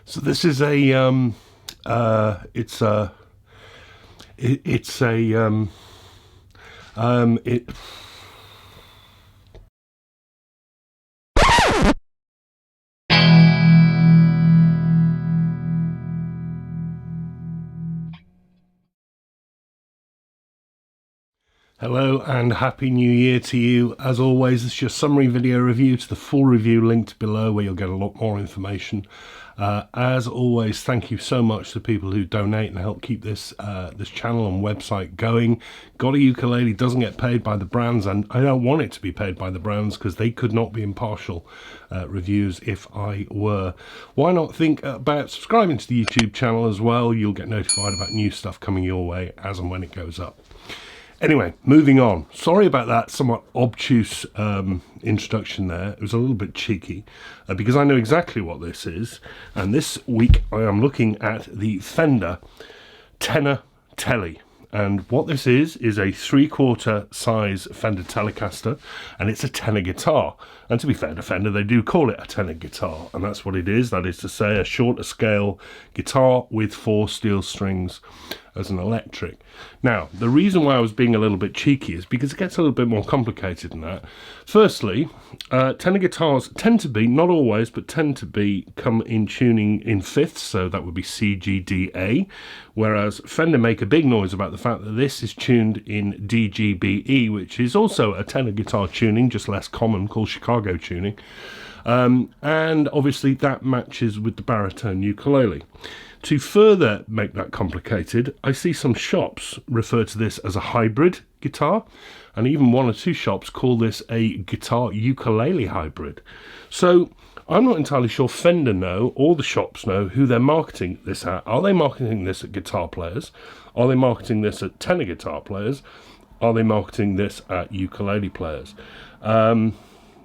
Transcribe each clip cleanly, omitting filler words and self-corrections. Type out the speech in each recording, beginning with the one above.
So this is a it's a it's a it Hello and Happy New Year to you. As always, it's your summary video review to the full review linked below where you'll get a lot more information. As always, thank you so much to people who donate and help keep this this channel and website going. GotAUkulele doesn't get paid by the brands, and I don't want it to be paid by the brands because they could not be impartial reviews if I were. Why not think about subscribing to the YouTube channel as well? You'll get notified about new stuff coming your way as and when it goes up. Anyway, moving on. Sorry about that somewhat obtuse introduction there. It was a little bit cheeky because I know exactly what this is. And this week I am looking at the Fender Tenor Tele. And what this is a 3/4 size Fender Telecaster, and it's a tenor guitar. And to be fair to Fender, they do call it a tenor guitar, and that's what it is. That is to say, a shorter scale guitar with 4 steel strings as an electric. Now, the reason why I was being a little bit cheeky is because it gets a little bit more complicated than that. Firstly, tenor guitars tend to be, not always, but tend to be come in tuning in fifths, so that would be C, G, D, A, whereas Fender make a big noise about the fact that this is tuned in D, G, B, E, which is also a tenor guitar tuning, just less common, called Chicago tuning. And obviously that matches with the baritone ukulele. To further make that complicated, I see some shops refer to this as a hybrid guitar, and even 1 or 2 shops call this a guitar ukulele hybrid. So I'm not entirely sure Fender know, or the shops know, who they're marketing this at. Are they marketing this at guitar players? Are they marketing this at tenor guitar players? Are they marketing this at ukulele players?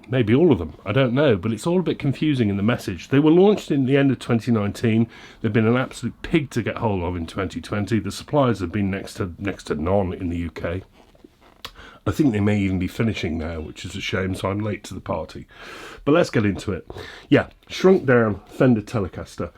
Maybe all of them, I don't know, but it's all a bit confusing in the message. They were launched in the end of 2019. They've been an absolute pig to get hold of in 2020. The suppliers have been next to none in the UK. I think they may even be finishing now, which is a shame, so I'm late to the party. But let's get into it. Yeah, shrunk down Fender Telecaster,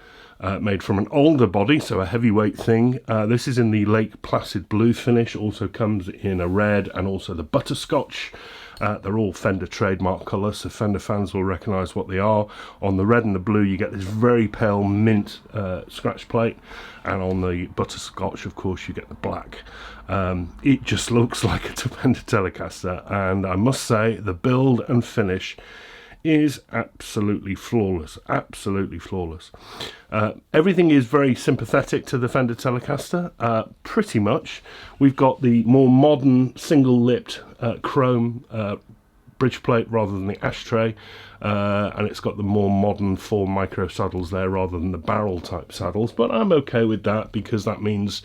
made from an older body, so a heavyweight thing. This is in the Lake Placid blue finish, also comes in a red and also the butterscotch. They're all Fender trademark colours, so Fender fans will recognise what they are. On the red and the blue you get this very pale mint scratch plate, and on the butterscotch of course you get the black. It just looks like a Fender Telecaster, and I must say the build and finish is absolutely flawless, absolutely flawless. Everything is very sympathetic to the Fender Telecaster, pretty much. We've got the more modern single-lipped chrome bridge plate rather than the ashtray, and it's got the more modern 4 micro saddles there rather than the barrel type saddles, but I'm okay with that because that means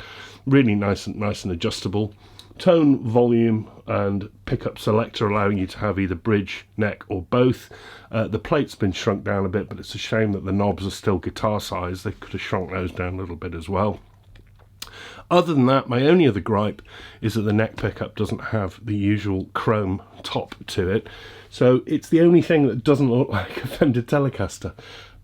really nice and adjustable. Tone, volume and pickup selector allowing you to have either bridge, neck or both. The plate's been shrunk down a bit, but it's a shame that the knobs are still guitar size. They could have shrunk those down a little bit as well. Other than that, my only other gripe is that the neck pickup doesn't have the usual chrome top to it. So it's the only thing that doesn't look like a Fender Telecaster.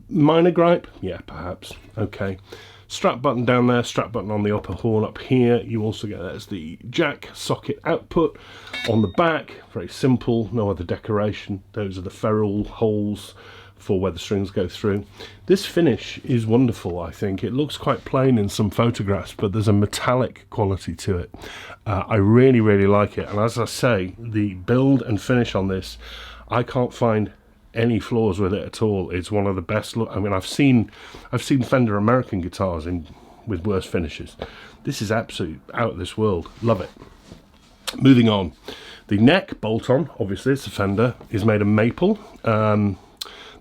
Minor gripe? Yeah, perhaps. Okay. Strap button down there, strap button on the upper horn up here. You also get there's the jack socket output on the back. Very simple, no other decoration. Those are the ferrule holes for where the strings go through. This finish is wonderful, I think. It looks quite plain in some photographs, but there's a metallic quality to it. I really, really like it. And as I say, the build and finish on this, I can't find any flaws with it at all. It's one of the best I mean, I've seen Fender American guitars with worse finishes. This is absolute out of this world. Love it. Moving on, the neck bolt-on, obviously it's a Fender, is made of maple.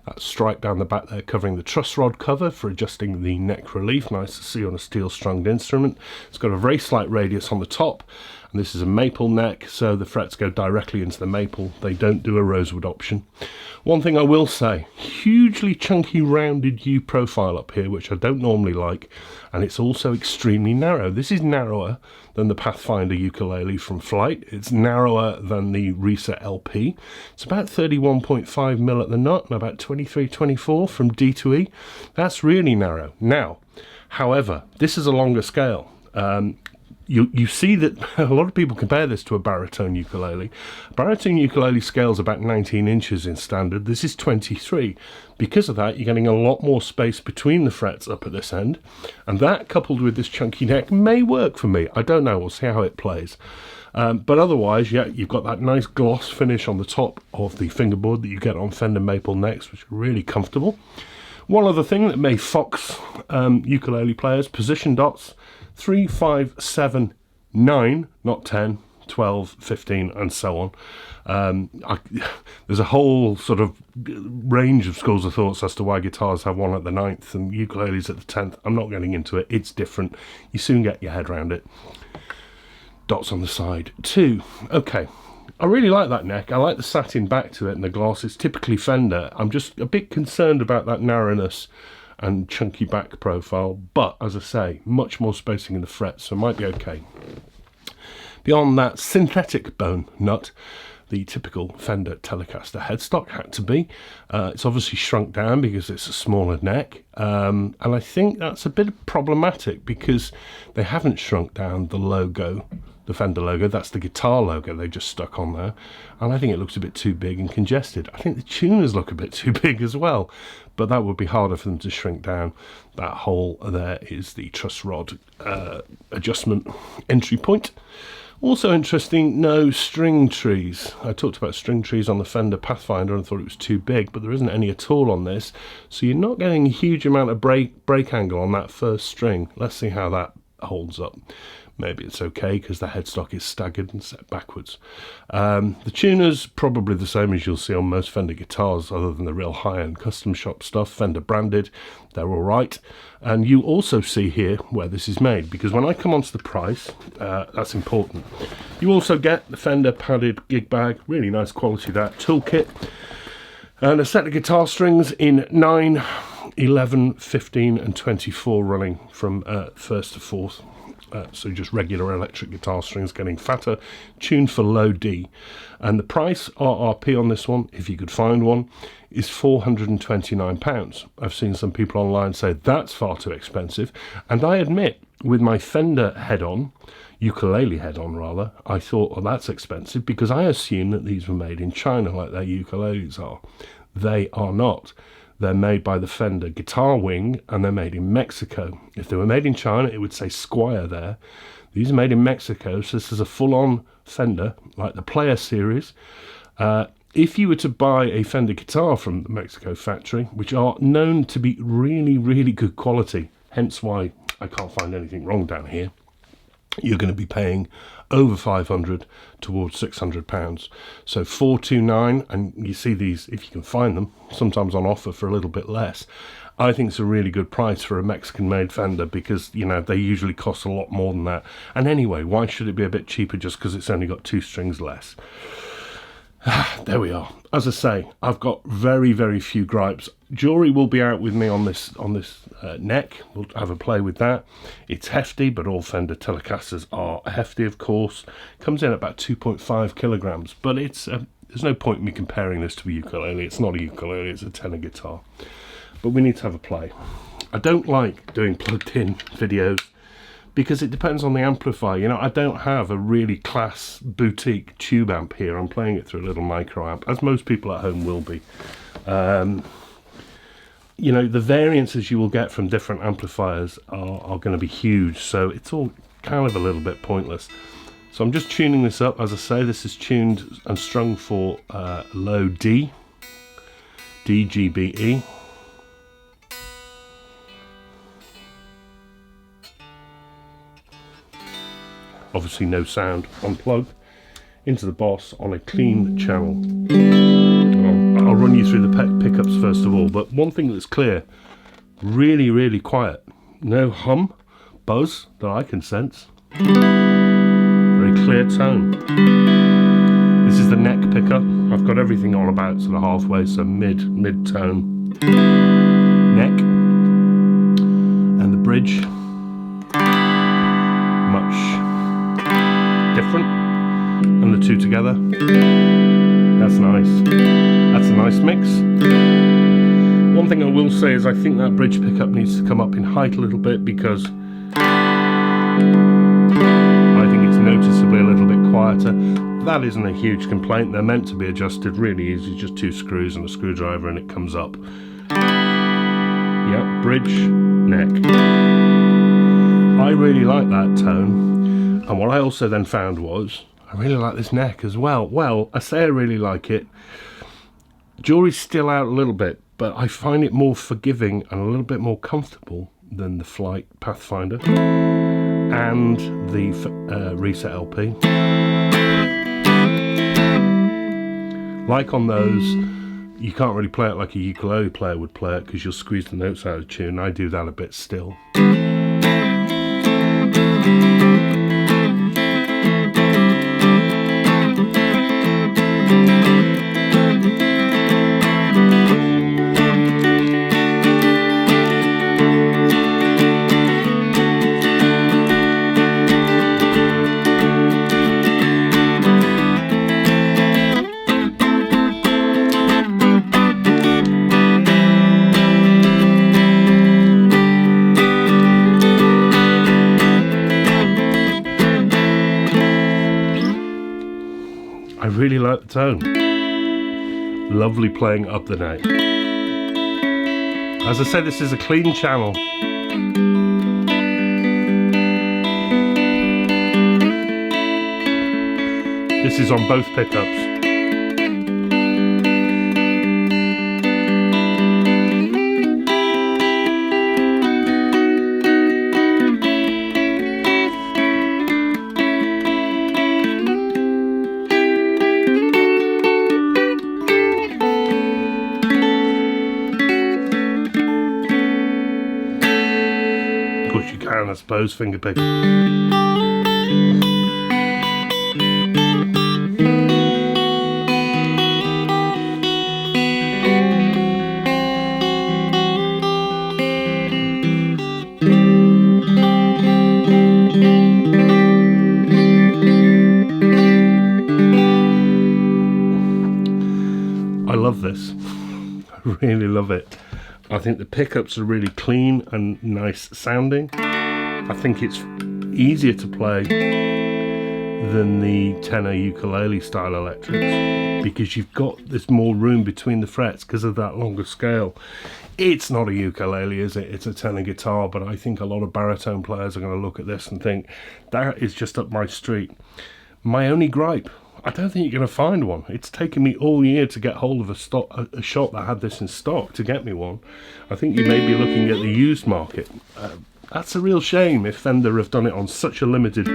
That stripe down the back there covering the truss rod cover for adjusting the neck relief. Nice to see on a steel strunged instrument. It's got a very slight radius on the top, And this is a maple neck, so the frets go directly into the maple. They don't do a rosewood option. One thing I will say, hugely chunky rounded U profile up here, which I don't normally like, and it's also extremely narrow. This is narrower than the Pathfinder ukulele from Flight. It's narrower than the Reset LP. It's about 31.5mm at the nut and about 23-24 from D to E. That's really narrow. Now, however, this is a longer scale. You see that a lot of people compare this to a baritone ukulele. A baritone ukulele scales about 19 inches in standard. This is 23. Because of that, you're getting a lot more space between the frets up at this end. And that, coupled with this chunky neck, may work for me. I don't know. We'll see how it plays. But otherwise, yeah, you've got that nice gloss finish on the top of the fingerboard that you get on Fender maple necks, which are really comfortable. One other thing that may fox ukulele players, position dots. 3, 5, 7, 9, not 10, 12, 15, and so on. There's a whole sort of range of schools of thoughts as to why guitars have one at the 9th and ukuleles at the 10th. I'm not getting into it. It's different. You soon get your head around it. Dots on the side. 2. Okay. I really like that neck. I like the satin back to it and the gloss. It's typically Fender. I'm just a bit concerned about that narrowness and chunky back profile, but as I say, much more spacing in the frets, so it might be okay. Beyond that, synthetic bone nut, the typical Fender Telecaster headstock had to be. It's obviously shrunk down because it's a smaller neck, and I think that's a bit problematic because they haven't shrunk down the logo, the Fender logo. That's the guitar logo they just stuck on there, and I think it looks a bit too big and congested. I think the tuners look a bit too big as well, but that would be harder for them to shrink down. That hole there is the truss rod adjustment entry point. Also interesting, no string trees. I talked about string trees on the Fender Pathfinder and thought it was too big, but there isn't any at all on this, so you're not getting a huge amount of break angle on that first string. Let's see how that holds up. Maybe it's okay because the headstock is staggered and set backwards. The tuner's probably the same as you'll see on most Fender guitars, other than the real high-end custom shop stuff, Fender branded. They're all right. And you also see here where this is made, because when I come onto the price, that's important. You also get the Fender padded gig bag, really nice quality that, toolkit, and a set of guitar strings in 9, 11, 15 and 24 running from 1st to 4th. So just regular electric guitar strings getting fatter, tuned for low D. And the price, RRP on this one, if you could find one, is £429. I've seen some people online say that's far too expensive. And I admit, with my Fender head-on, ukulele head-on rather, I thought, well, that's expensive, because I assume that these were made in China like their ukuleles are. They are not. They're made by the Fender guitar wing, and they're made in Mexico. If they were made in China, it would say Squire there. These are made in Mexico, so this is a full-on Fender, like the Player series. If you were to buy a Fender guitar from the Mexico factory, which are known to be really, really good quality, hence why I can't find anything wrong down here, you're going to be paying over £500 towards £600. So £429, and you see these, if you can find them, sometimes on offer for a little bit less. I think it's a really good price for a Mexican-made Fender, because, you know, they usually cost a lot more than that. And anyway, why should it be a bit cheaper just because it's only got 2 strings less? There we are. As I say, I've got very, very few gripes. Jury will be out with me on this neck. We'll have a play with that. It's hefty, but all Fender Telecasters are hefty, of course. Comes in at about 2.5 kilograms, but it's there's no point in me comparing this to a ukulele. It's not a ukulele, it's a tenor guitar. But we need to have a play. I don't like doing plugged-in videos, because it depends on the amplifier. You know, I don't have a really class boutique tube amp here. I'm playing it through a little micro amp, as most people at home will be. You know, the variances you will get from different amplifiers are going to be huge, so it's all kind of a little bit pointless. So I'm just tuning this up. As I say, this is tuned and strung for low D, D, G, B, E. Obviously no sound, unplug into the boss on a clean channel. I'll run you through the pickups first of all, but one thing that's clear, really, really quiet. No hum, buzz that I can sense. Very clear tone. This is the neck pickup. I've got everything on about sort of halfway, so mid-tone. Neck. And the bridge. Much different. And the two together. That's nice. That's a nice mix. One thing I will say is I think that bridge pickup needs to come up in height a little bit, because I think it's noticeably a little bit quieter. That isn't a huge complaint. They're meant to be adjusted really easy, just 2 screws and a screwdriver and it comes up. Yep, bridge, neck. I really like that tone. And what I also then found was, I really like this neck as well. Well, I say I really like it. Jury's still out a little bit, but I find it more forgiving and a little bit more comfortable than the Flight Pathfinder and the Reset LP. Like on those, you can't really play it like a ukulele player would play it, because you'll squeeze the notes out of tune. I do that a bit still. I really like the tone. Lovely playing up the neck. As I said, this is a clean channel. This is on both pickups. You can, I suppose, fingerpick. I love this. I really love it. I think the pickups are really clean and nice sounding. I think it's easier to play than the Tenor ukulele style electrics, because you've got this more room between the frets because of that longer scale. It's not a ukulele, is it? It's a tenor guitar, but I think a lot of baritone players are going to look at this and think, that is just up my street. My only gripe, I don't think you're going to find one. It's taken me all year to get hold of a shop that had this in stock to get me one. I think you may be looking at the used market. That's a real shame if Fender have done it on such a limited...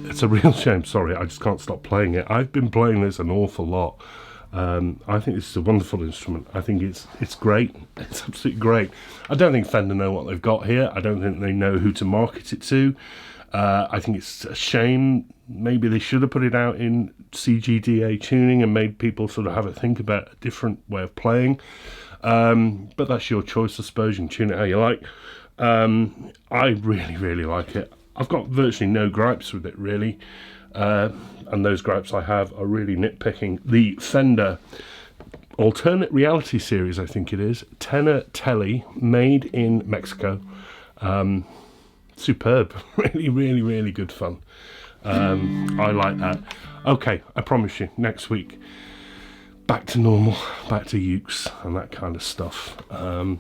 It's a real shame, sorry, I just can't stop playing it. I've been playing this an awful lot. I think this is a wonderful instrument. I think it's great. It's absolutely great. I don't think Fender know what they've got here. I don't think they know who to market it to. I think it's a shame. Maybe they should have put it out in CGDA tuning and made people sort of have a think about a different way of playing. But that's your choice, I suppose. You can tune it how you like. I really, really like it. I've got virtually no gripes with it, really. And those gripes I have are really nitpicking. The Fender Alternate Reality Series, I think it is, Tenor Tele, made in Mexico. Superb. Really, really, really good fun. I like that. Okay, I promise you, next week, back to normal, back to ukes and that kind of stuff. I'm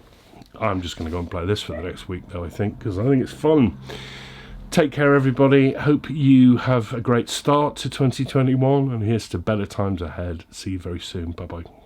just going to go and play this for the next week, though, I think, because I think it's fun. Take care, everybody. Hope you have a great start to 2021, and here's to better times ahead. See you very soon. Bye-bye.